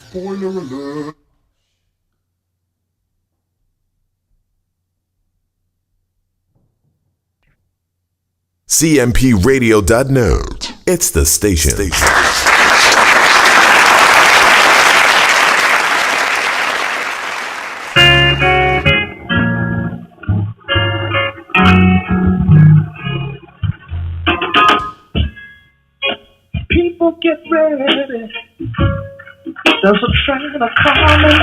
Spoiler alert. CMPRadio.net. It's the station. People get ready. There's a train a-coming.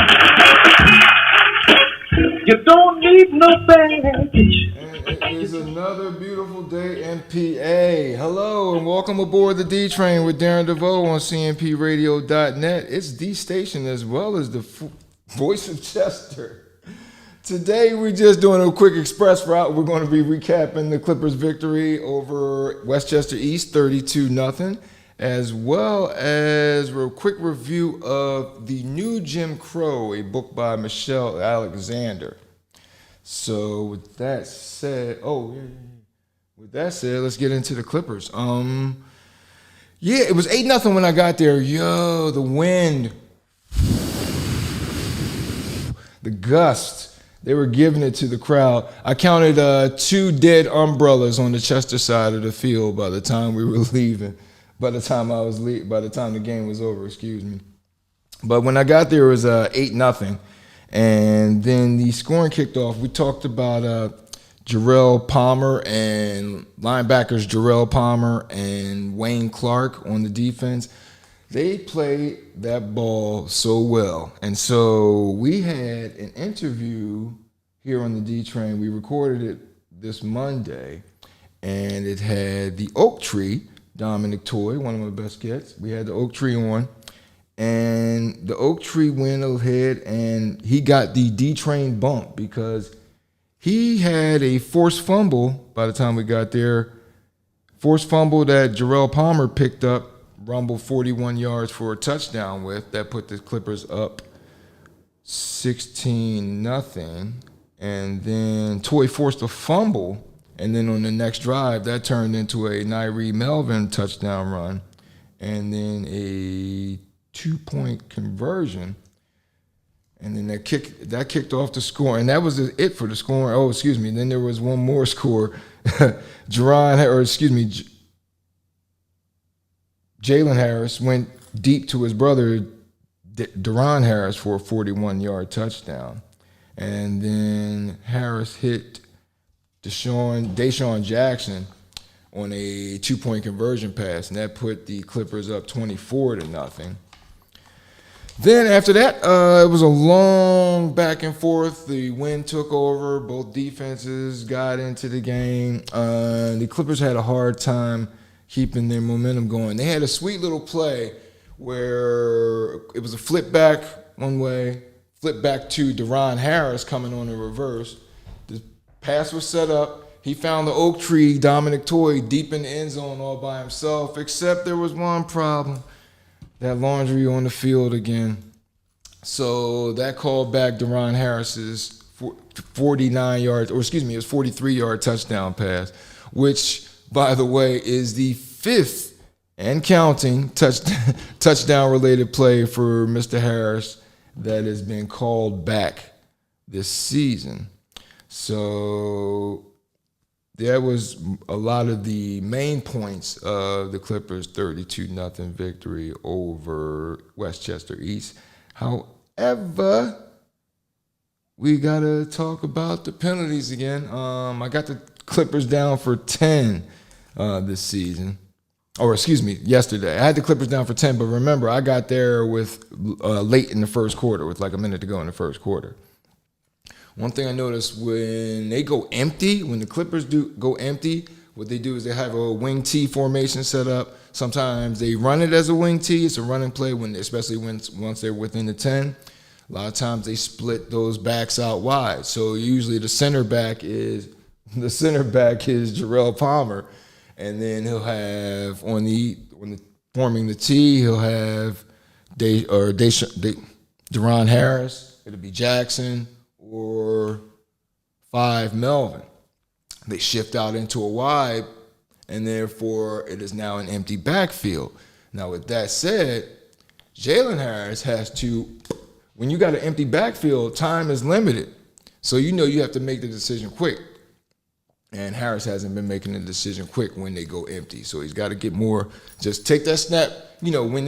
You don't need no baggage. And it is another beautiful day in PA. Hello and welcome aboard the D Train with Darren DeVoue on CMPRadio.net. It's the station as well as the voice of Chester. Today we're just doing a quick express route. We're going to be recapping the Clippers' victory over Westchester East 32-0, as well as a quick review of The New Jim Crow, a book by Michelle Alexander. So with that said, let's get into the Clippers. It was 8-0 when I got there. Yo, the wind, the gust. They were giving it to the crowd. I counted 2 dead umbrellas on the Chester side of the field by the time we were leaving. By the time the game was over, excuse me. But when I got there, it was 8-0. And then the scoring kicked off. We talked about Jarrell Palmer and linebackers Jarrell Palmer and Wayne Clark on the defense. They played that ball so well. And so we had an interview here on the D Train. We recorded it this Monday, and it had the Oak Tree, Dominic Toy, one of my best gets. We had the Oak Tree on, and the Oak Tree went ahead and he got the D Train bump because he had a forced fumble by the time we got there. Forced fumble that Jarrell Palmer picked up, rumbled 41 yards for a touchdown with. That put the Clippers up 16-0. And then Toy forced a fumble. And then on the next drive, that turned into a Nyree Melvin touchdown run. And then a 2-point conversion. And then that kicked off the score. And that was it for the scoring. Oh, excuse me. Then there was one more score. Jalen Harris went deep to his brother, Darren Harris, for a 41-yard touchdown. And then Harris hit Deshaun Jackson on a 2-point conversion pass, and that put the Clippers up 24-0. Then after that, it was a long back and forth. The wind took over. Both defenses got into the game. The Clippers had a hard time keeping their momentum going. They had a sweet little play where it was a flip back one way, flip back to Darren Harris coming on the reverse. The pass was set up. He found the Oak Tree, Dominic Toy, deep in the end zone all by himself, except there was one problem. That laundry on the field again. So that called back Darren Harris's 43-yard touchdown pass, which, by the way, is the 5th and counting touchdown-related play for Mr. Harris that has been called back this season. So that was a lot of the main points of the Clippers' 32-0 victory over Westchester East. However, we got to talk about the penalties again. I got the Clippers down for 10 this season. Yesterday. I had the Clippers down for 10, but remember, I got there with late in the first quarter, with like a minute to go in the first quarter. One thing I noticed, when they go empty, when the Clippers go empty, what they do is they have a wing T formation set up. Sometimes they run it as a wing T. It's a running play, especially once they're within the 10. A lot of times they split those backs out wide. So usually the center back is Jarrell Palmer, and then he'll have forming the T, he'll have Darren Harris. It'll be Jackson or 5 Melvin. They shift out into a wide, and therefore it is now an empty backfield. Now, with that said, Jalen Harris has to, when you got an empty backfield, time is limited. So you have to make the decision quick. And Harris hasn't been making the decision quick when they go empty. So he's got to get more, just take that snap. When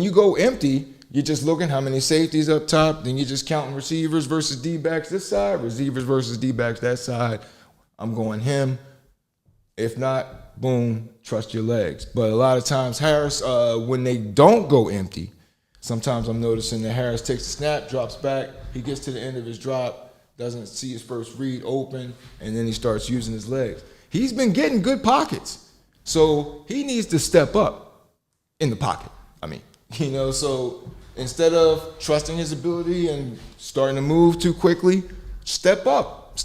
you go empty, you're just looking how many safeties up top, then you're just counting receivers versus D-backs this side, receivers versus D-backs that side. I'm going him. If not, boom, trust your legs. But a lot of times Harris, when they don't go empty, sometimes I'm noticing that Harris takes the snap, drops back, he gets to the end of his drop, doesn't see his first read open, and then he starts using his legs. He's been getting good pockets, so he needs to step up in the pocket. So instead of trusting his ability and starting to move too quickly, step up.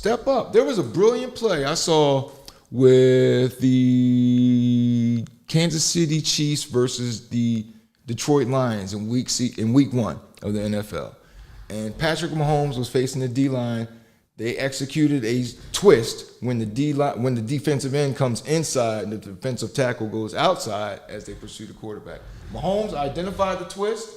There was a brilliant play I saw with the Kansas City Chiefs versus the Detroit Lions in week 1 of the NFL. And Patrick Mahomes was facing the D-line. They executed a twist when the defensive end comes inside and the defensive tackle goes outside as they pursue the quarterback. Mahomes identified the twist,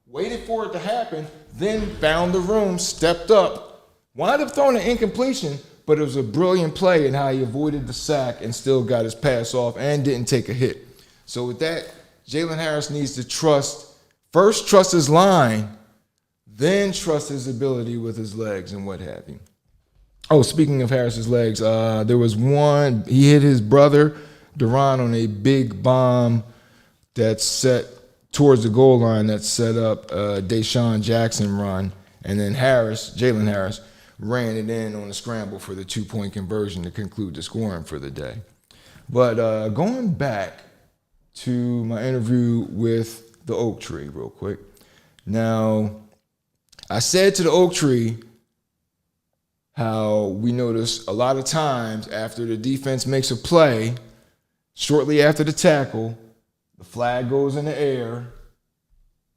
waited for it to happen, then found the room, stepped up, wound up throwing an incompletion, but it was a brilliant play in how he avoided the sack and still got his pass off and didn't take a hit. So with that, Jalen Harris needs to trust his line, then trust his ability with his legs and what have you. Oh, speaking of Harris's legs, there was one, he hit his brother, Darren, on a big bomb that's set towards the goal line that set up a Deshaun Jackson run. And then Jalen Harris, ran it in on a scramble for the 2-point conversion to conclude the scoring for the day. But going back to my interview with the Oak Tree real quick. Now, I said to the Oak Tree how we notice a lot of times after the defense makes a play, shortly after the tackle, the flag goes in the air,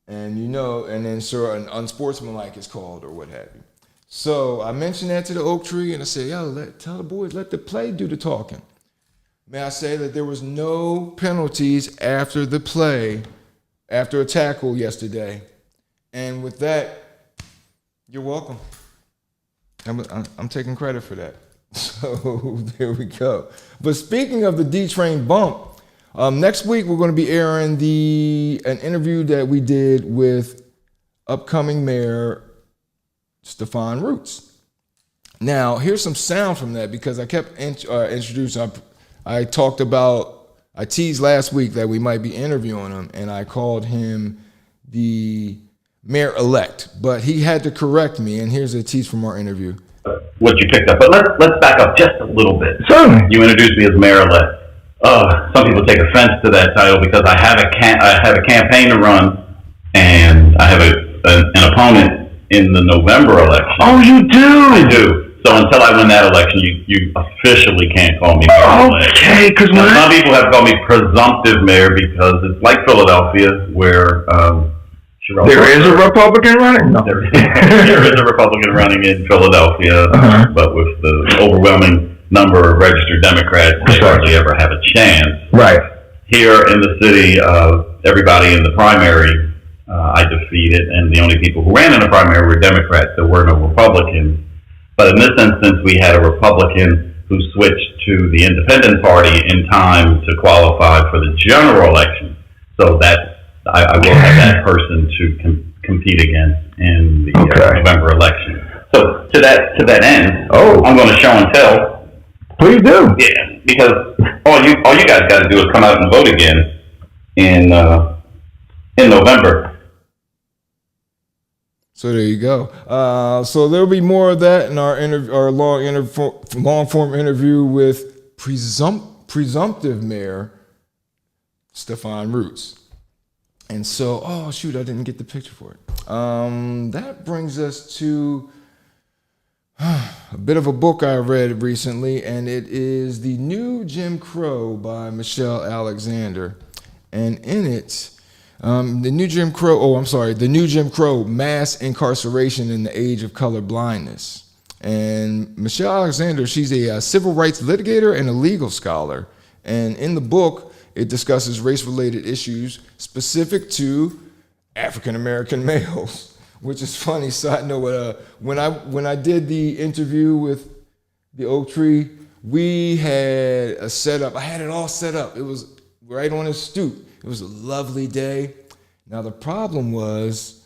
and then sort of an unsportsmanlike is called or what have you. So I mentioned that to the Oak Tree, and I said, tell the boys, let the play do the talking. May I say that there was no penalties after the play, after a tackle yesterday. And with that, you're welcome. I'm taking credit for that. So there we go. But speaking of the D-Train bump, next week we're going to be airing an interview that we did with upcoming Mayor Stephon Roots. Now, here's some sound from that because I kept introducing. I teased last week that we might be interviewing him, and I called him the mayor-elect, but he had to correct me, and here's a tease from our interview. What you picked up, but let's back up just a little bit. Certainly. You introduced me as mayor-elect. Some people take offense to that title because I have a campaign to run, and I have an opponent in the November election. Oh, you do? I do. So until I win that election, you officially can't call me mayor-elect. Okay, because some people have called me presumptive mayor because it's like Philadelphia, where there is a Republican running? No. There is a Republican running in Philadelphia, but with the overwhelming number of registered Democrats, they hardly ever have a chance. Right. Here in the city, everybody in the primary I defeated, and the only people who ran in the primary were Democrats. There were no Republicans. But in this instance, we had a Republican who switched to the Independent Party in time to qualify for the general election. So I will have that person to compete against in the November election. So to that end, I'm going to show and tell. Please do. Yeah, because all you guys got to do is come out and vote again in November. So there you go. So there'll be more of that in our long form interview with presumptive mayor Stephon Roots. And so, I didn't get the picture for it. That brings us to a bit of a book I read recently, and it is The New Jim Crow by Michelle Alexander. And in it, The New Jim Crow, Mass Incarceration in the Age of Color Blindness. And Michelle Alexander, she's a civil rights litigator and a legal scholar. And in the book, it discusses race-related issues specific to African American males, which is funny. Side note: when I did the interview with the Oak Tree, we had a setup. I had it all set up. It was right on his stoop. It was a lovely day. Now the problem was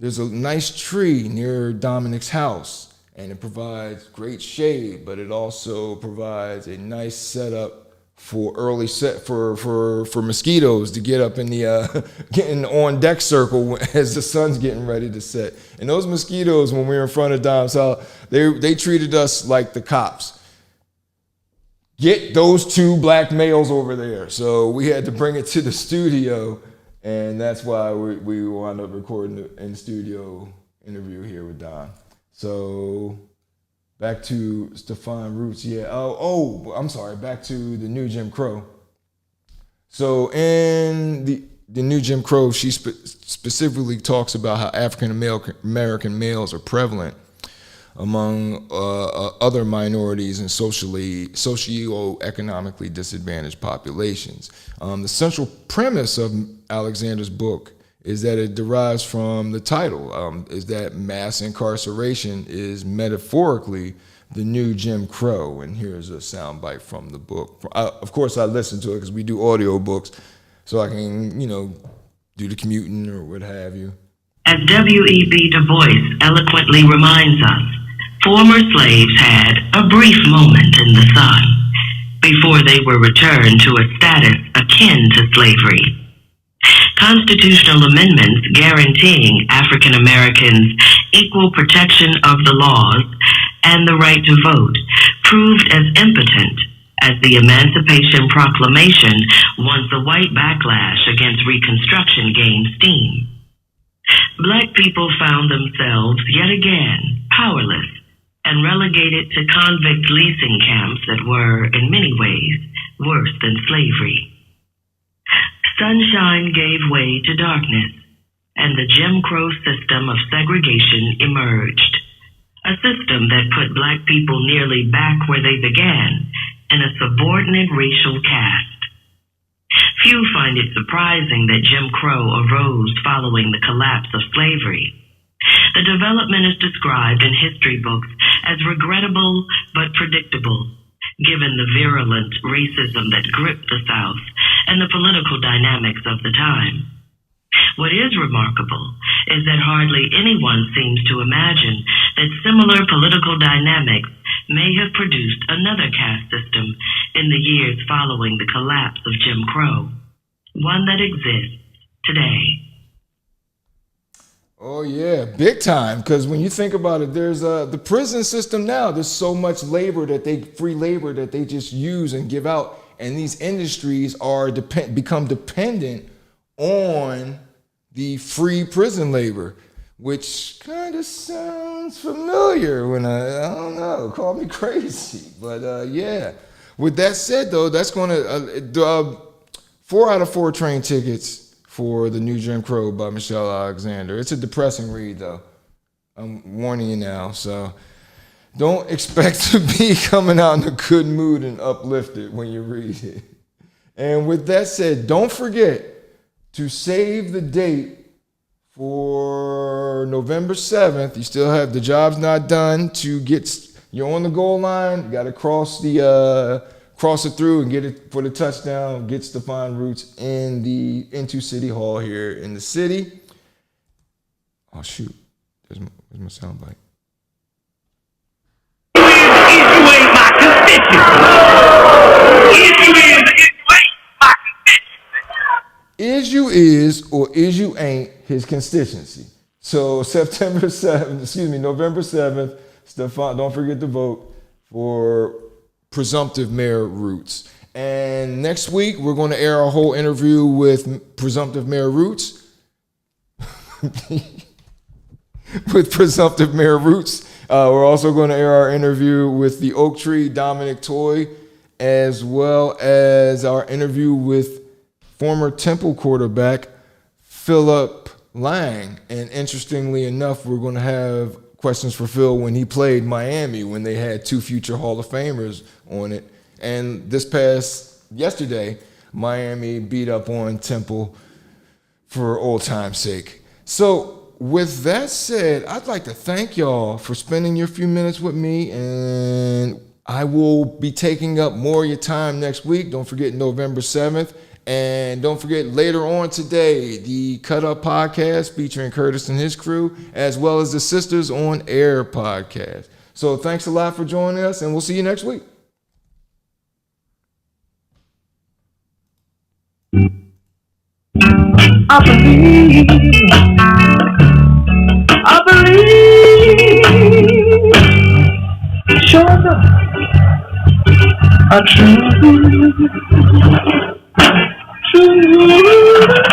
there's a nice tree near Dominic's house, and it provides great shade, but it also provides a nice setup for early set for mosquitoes to get up in the getting on deck circle as the sun's getting ready to set. And those mosquitoes, when we were in front of Dom's house, they treated us like the cops. Get those two black males over there. So we had to bring it to the studio, and that's why we wound up recording the in-studio interview here with Don. So back to Stefan Roots, yeah. I'm sorry, back to the new Jim Crow. So in the new Jim Crow, she specifically talks about how African American males are prevalent among other minorities and socioeconomically disadvantaged populations. The central premise of Alexander's book is that it derives from the title, is that mass incarceration is metaphorically the new Jim Crow. And here's a soundbite from the book. Of course, I listen to it because we do audio books, so I can, do the commuting or what have you. As W.E.B. Du Bois eloquently reminds us, former slaves had a brief moment in the sun before they were returned to a status akin to slavery. Constitutional amendments guaranteeing African Americans equal protection of the laws and the right to vote proved as impotent as the Emancipation Proclamation once a white backlash against Reconstruction gained steam. Black people found themselves yet again powerless and relegated to convict leasing camps that were, in many ways, worse than slavery. Sunshine gave way to darkness, and the Jim Crow system of segregation emerged, a system that put black people nearly back where they began, in a subordinate racial caste. Few find it surprising that Jim Crow arose following the collapse of slavery. The development is described in history books as regrettable but predictable, given the virulent racism that gripped the South and the political dynamics of the time. What is remarkable is that hardly anyone seems to imagine that similar political dynamics may have produced another caste system in the years following the collapse of Jim Crow, one that exists today. Oh yeah, big time. Because when you think about it, there's the prison system now. There's so much free labor that they just use and give out, and these industries are become dependent on the free prison labor, which kind of sounds familiar. When I don't know, call me crazy, but yeah. With that said, though, that's going to 4 out of 4 train tickets for The New Jim Crow by Michelle Alexander. It's a depressing read, though. I'm warning you now. So don't expect to be coming out in a good mood and uplifted when you read it. And with that said, don't forget to save the date for November 7th. You still have the job's not done you're on the goal line. You got to cross it through and get it for the touchdown, get Stefan Roots into City Hall here in the city. Oh, shoot. Where's my soundbite? Is you is or is you ain't his constituency. So November 7th, Stefan, don't forget to vote for presumptive Mayor Roots. And next week, we're going to air our whole interview with presumptive Mayor Roots. With presumptive Mayor Roots. We're also going to air our interview with the Oak Tree, Dominic Toy, as well as our interview with former Temple quarterback, Philip Lang. And interestingly enough, we're going to have questions for Phil when he played Miami, when they had 2 future Hall of Famers on it. And yesterday, Miami beat up on Temple for old time's sake. So with that said, I'd like to thank y'all for spending your few minutes with me, and I will be taking up more of your time next week. Don't forget November 7th. And don't forget later on today, the Cut Up podcast featuring Curtis and his crew, as well as the Sisters on Air podcast. So thanks a lot for joining us, and we'll see you next week. I believe, sure enough, I truly, truly.